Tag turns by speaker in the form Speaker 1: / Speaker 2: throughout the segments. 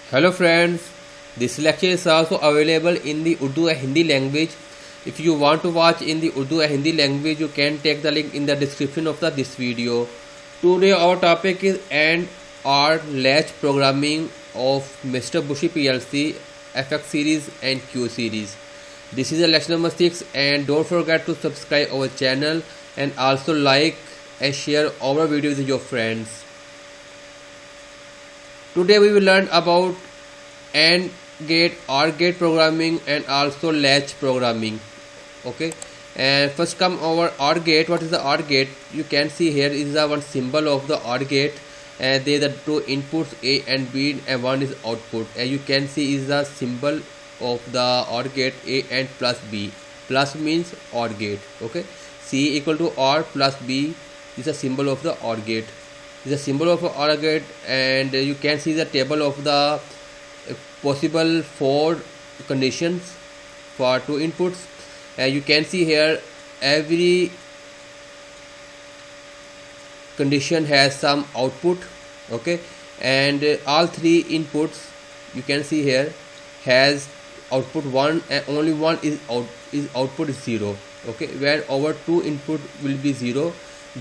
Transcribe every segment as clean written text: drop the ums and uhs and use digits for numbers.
Speaker 1: Hello friends, this lecture is also available in the Urdu and Hindi language. If you want to watch in the Urdu and Hindi language, you can take the link in the description of this video. Today our topic is and or latch programming of Mitsubishi PLC, FX series and Q series. This is a lecture number 6 and don't forget to subscribe our channel and also like and share our videos with your friends. Today we will learn about AND gate, OR gate programming and also latch programming. Okay, and first come our OR gate. What is the OR gate? You can see here is the one symbol of the OR gate, and there are two inputs A and B and one is output, and you can see is the symbol of the OR gate A and plus B. Plus means OR gate. Okay, C equal to OR plus B is a symbol of the OR gate. Is a symbol of OR gate, and you can see the table of the possible 4 conditions for 2 inputs, and you can see here every condition has some output. Okay, and all 3 inputs you can see here has output 1 and only one is output is 0. Okay, when our 2 input will be 0,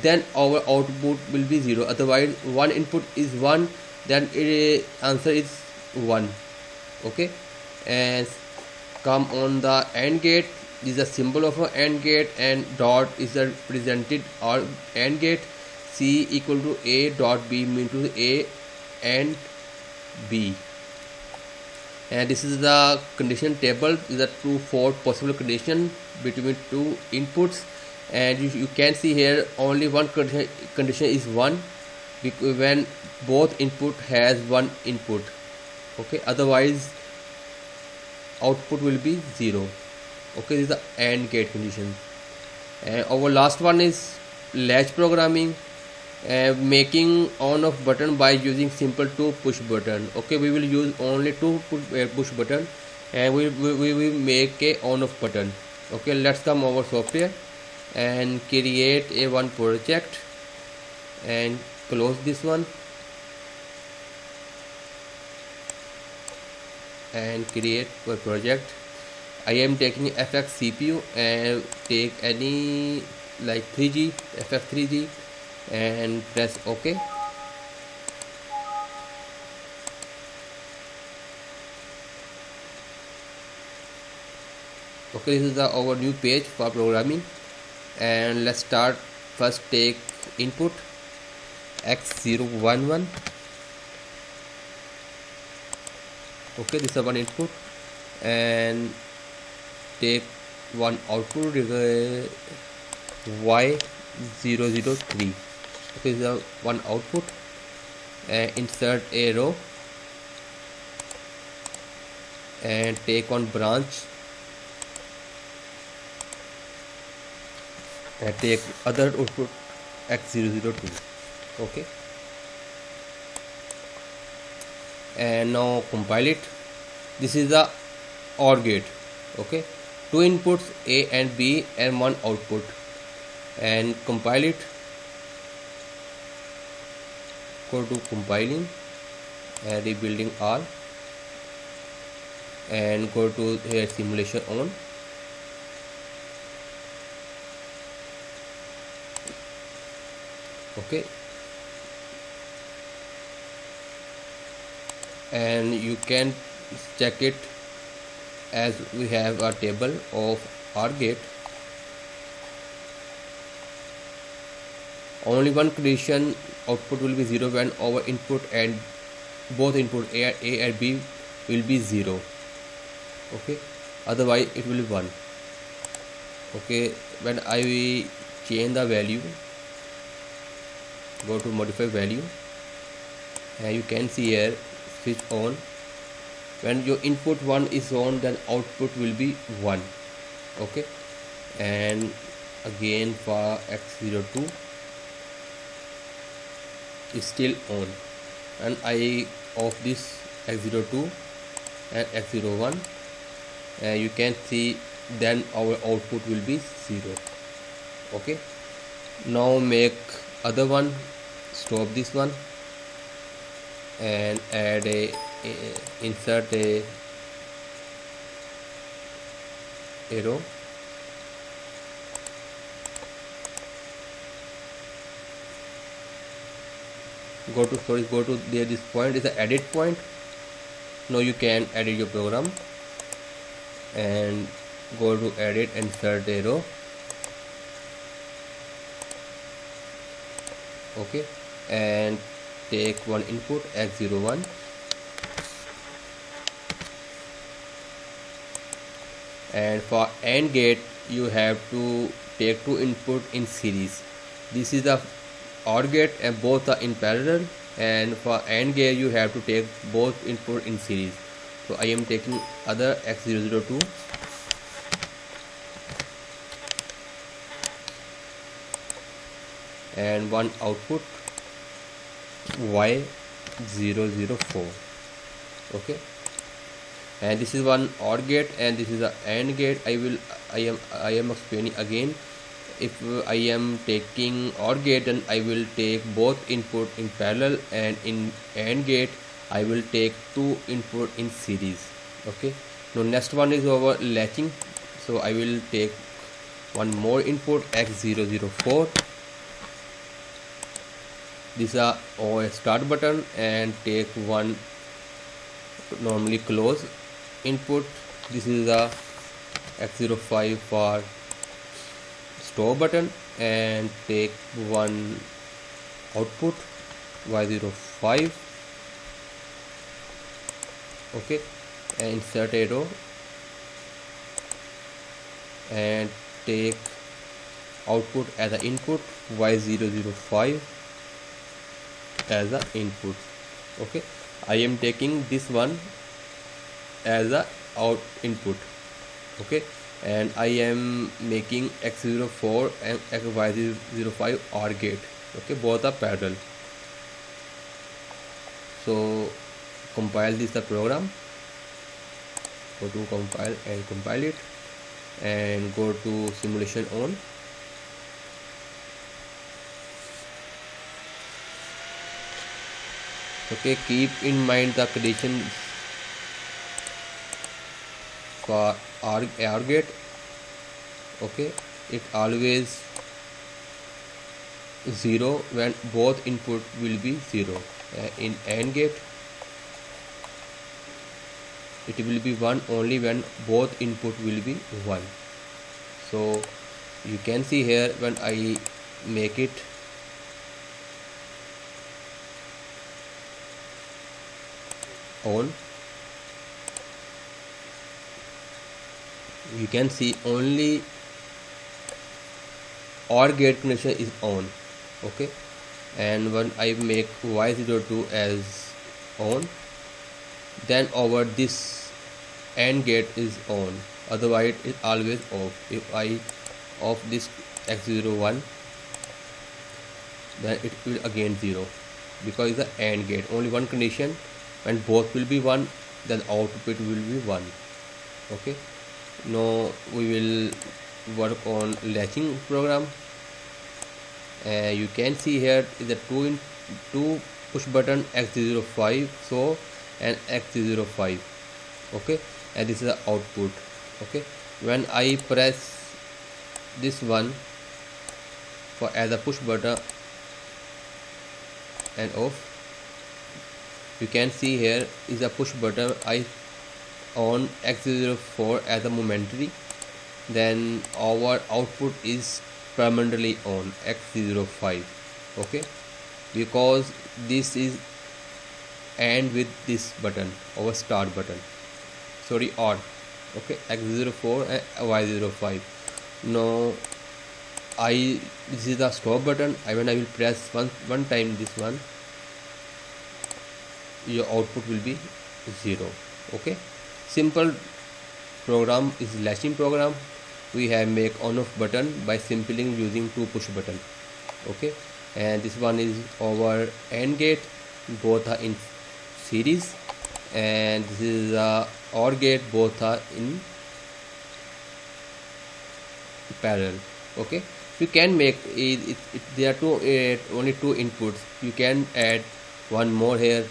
Speaker 1: then our output will be 0. Otherwise one input is 1, then answer is 1. Okay, and come on the AND gate. This is a symbol of an AND gate, and dot is a represented or AND gate. C equal to A dot B means to A and B, and this is the condition table. These are 4 possible conditions between 2 inputs, and you can see here only one condition is 1 when both input has one input. Okay, otherwise output will be 0. Okay, this is the AND gate condition. And our last one is latch programming, making on off button by using simple 2 push button. Okay, we will use only 2 push button, and we will make a on off button. Okay, let's come over software and create a one project and close this one and create a project. I am taking FX CPU and take any like 3G, FX 3G, and press OK. Okay, this is our new page for programming, and let's start. First take input x011. Okay, this is one input, and take one output y003. Okay, this is one output, and insert a row and take one branch and take other output x002. Okay, and now compile it. This is the OR gate. Okay, 2 inputs A and B and 1 output, and compile it. Go to compiling and rebuilding all, and go to here simulation on. Okay, and you can check it as we have a table of OR gate. Only one condition output will be 0 when our input and both input A and B will be 0. Okay, otherwise it will be 1. Okay, when I change the value, go to modify value, and you can see here switch on. When your input 1 is on, then output will be 1. Okay, and again for x02 is still on, and I off this x02 and x01, and you can see then our output will be 0. Okay, now make other one, stop this one, and add insert a arrow. Go to there, this point is the edit point. Now you can edit your program, and go to edit and insert arrow. Okay, and take one input x01, and for AND gate you have to take two input in series. This is the OR gate and both are in parallel, and for AND gate you have to take both input in series. So I am taking other x002 and one output y004. okay, and this is one OR gate and this is a AND gate. I am explaining again. If I am taking OR gate, then I will take both input in parallel, and in AND gate I will take two input in series. Okay, now next one is our latching. So I will take one more input x004. This is our start button, and take one normally close input. This is the x05 for stop button, and take one output y05. okay, and insert arrow and take output as an input y005 as a input. Okay, I am taking this one as a out input. Okay, and I am making x04 and y05 OR gate. Okay, both are parallel. So compile this the program. Go to compile and compile it, and go to simulation on. Okay, keep in mind the condition for OR gate. Okay, it always 0 when both input will be 0. In AND gate it will be 1 only when both input will be 1. So you can see here, when I make it on, you can see only OR gate connection is on. Okay, and when I make y02 as on, then over this AND gate is on, otherwise it is always off. If I off this x01, then it will again 0, because it's the AND gate. Only one condition, when both will be 1, then output will be 1. Okay, now we will work on latching program. You can see here is the two push button x05 so and x05. Okay, and this is the output. Okay, when I press this one for as a push button and off, you can see here is a push button. I on x04 as a momentary, then our output is permanently on x05. Okay, because this is AND with this button, our start button, sorry, OR. Okay, x04 and y05. Now this is the stop button. When I will press one time this one, your output will be 0. Okay, simple program is latching program. We have make on off button by simply using two push button. Okay, and this one is our AND gate, both are in series, and this is OR gate, both are in parallel. Okay, you can make there are only two inputs. You can add one more here,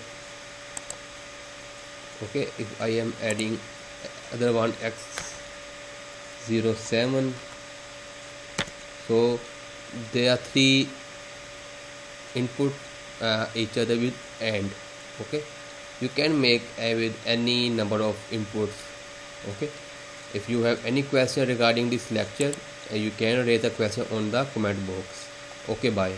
Speaker 1: Okay, if I am adding other one x07, so there are three input each other with AND. Okay, you can make with any number of inputs. Okay, if you have any question regarding this lecture, you can raise a question on the comment box. Okay, bye.